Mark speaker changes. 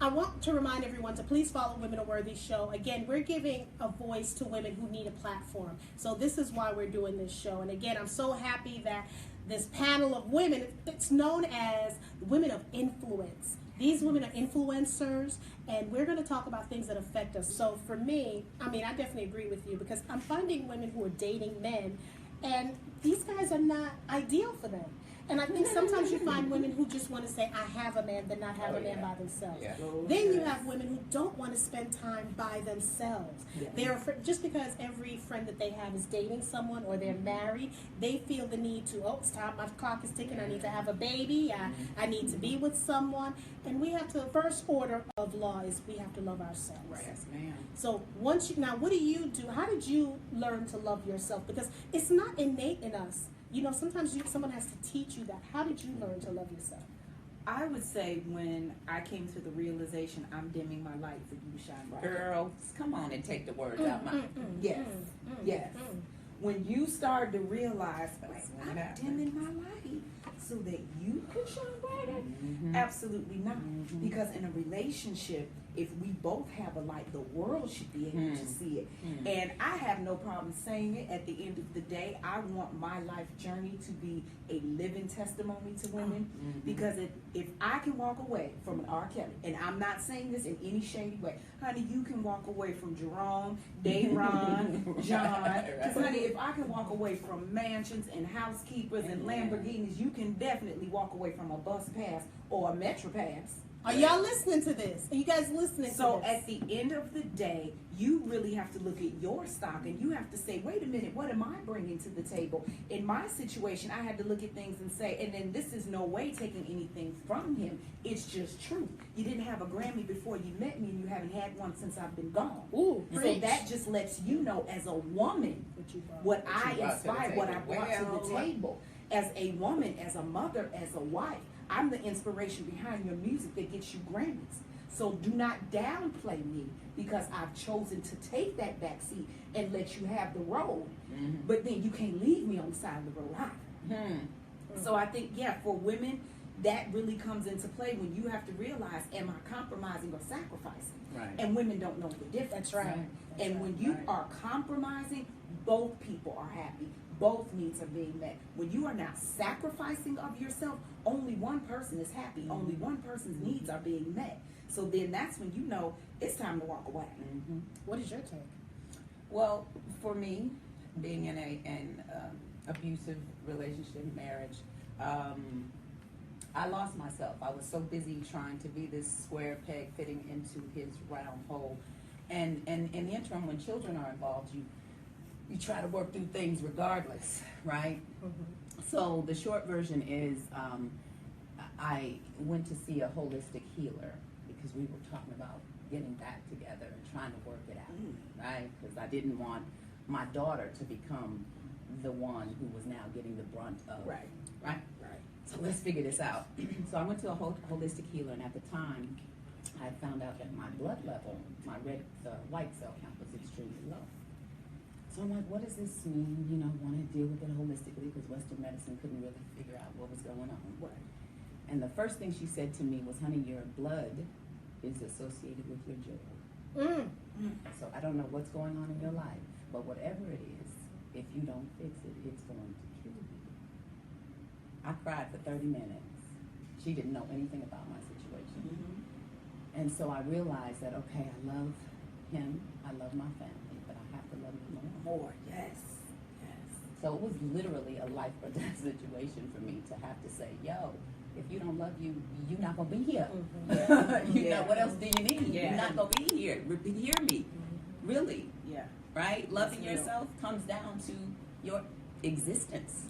Speaker 1: I want to remind everyone to please follow Women Are Worthy Show. Again, we're giving a voice to women who need a platform. So this is why we're doing this show. And again, I'm so happy that this panel of women, it's known as Women of Influence. These women are influencers, and we're going to talk about things that affect us. So for me, I definitely agree with you, because I'm finding women who are dating men, and these guys are not ideal for them. And I think sometimes you find women who just want to say, I have a man, but not have a man by themselves. Yeah. Then you have women who don't want to spend time by themselves. Yeah. They're just because every friend that they have is dating someone or they're married, they feel the need to, it's time, my clock is ticking, I need to have a baby, I need to be with someone. And we have to, first order of law is we have to love ourselves.
Speaker 2: Right. Yes, ma'am.
Speaker 1: So now what do you do? How did you learn to love yourself? Because it's not innate in us. You know, sometimes someone has to teach you that. How did you learn to love yourself?
Speaker 2: I would say when I came to the realization I'm dimming my light for you to shine bright.
Speaker 3: Girls, come on and take the words out my mouth.
Speaker 2: Yes, yes. When you start to realize, like, I'm dimming my light so that you can shine brighter? Absolutely not. Because in a relationship, if we both have a light, the world should be able to see it. And I have no problem saying it. At the end of the day, I want my life journey to be a living testimony to women. Because if I can walk away from an R. Kelly, and I'm not saying this in any shady way, honey, you can walk away from Jerome, Dayron, John. Because, honey, if I can walk away from mansions and housekeepers and Lamborghinis, you can definitely walk away from a bus pass or a Metro pass.
Speaker 1: Are y'all listening to this? Are you guys listening to this?
Speaker 2: So at the end of the day, you really have to look at your stock and you have to say, wait a minute, what am I bringing to the table? In my situation, I had to look at things and say, and then this is no way taking anything from him. It's just truth. You didn't have a Grammy before you met me, and you haven't had one since I've been gone.
Speaker 1: Ooh,
Speaker 2: so that just lets you know, as a woman, what I inspired, what I brought to the table. As a woman, as a mother, as a wife, I'm the inspiration behind your music that gets you Grammys. So do not downplay me, because I've chosen to take that back seat and let you have the role. But then you can't leave me on the side of the road either. So I think, for women, that really comes into play when you have to realize, am I compromising or sacrificing?
Speaker 3: Right.
Speaker 2: And women don't know the difference.
Speaker 1: That's right.
Speaker 2: And when you are compromising, both people are happy. Both needs are being met. When you are now sacrificing of yourself, only one person is happy. Only one person's needs are being met. So then that's when you know it's time to walk away.
Speaker 1: What is your take?
Speaker 3: Well, for me, being in an abusive relationship, marriage, I lost myself. I was so busy trying to be this square peg fitting into his round hole. And in the interim, when children are involved, you try to work through things regardless, right? So the short version is I went to see a holistic healer because we were talking about getting back together and trying to work it out, right? Because I didn't want my daughter to become the one who was now getting the brunt of, right? So let's figure this out. So I went to a holistic healer, and at the time, I found out that my blood level, my white cell count was extremely low. So I'm like, what does this mean? You know, want to deal with it holistically, because Western medicine couldn't really figure out what was going on. And the first thing she said to me was, honey, your blood is associated with your joy. So I don't know what's going on in your life, but whatever it is, if you don't fix it, it's going to kill you. I cried for 30 minutes. She didn't know anything about my situation. And so I realized that, okay, I love him, I love my family, but I have to love him more.
Speaker 2: Yes.
Speaker 3: So it was literally a life or death situation for me to have to say, yo, if you don't love you, you're not going to be here. You know, what else do you need? You're not going to be here. Hear me. Really. Right? Loving yourself comes down to your existence.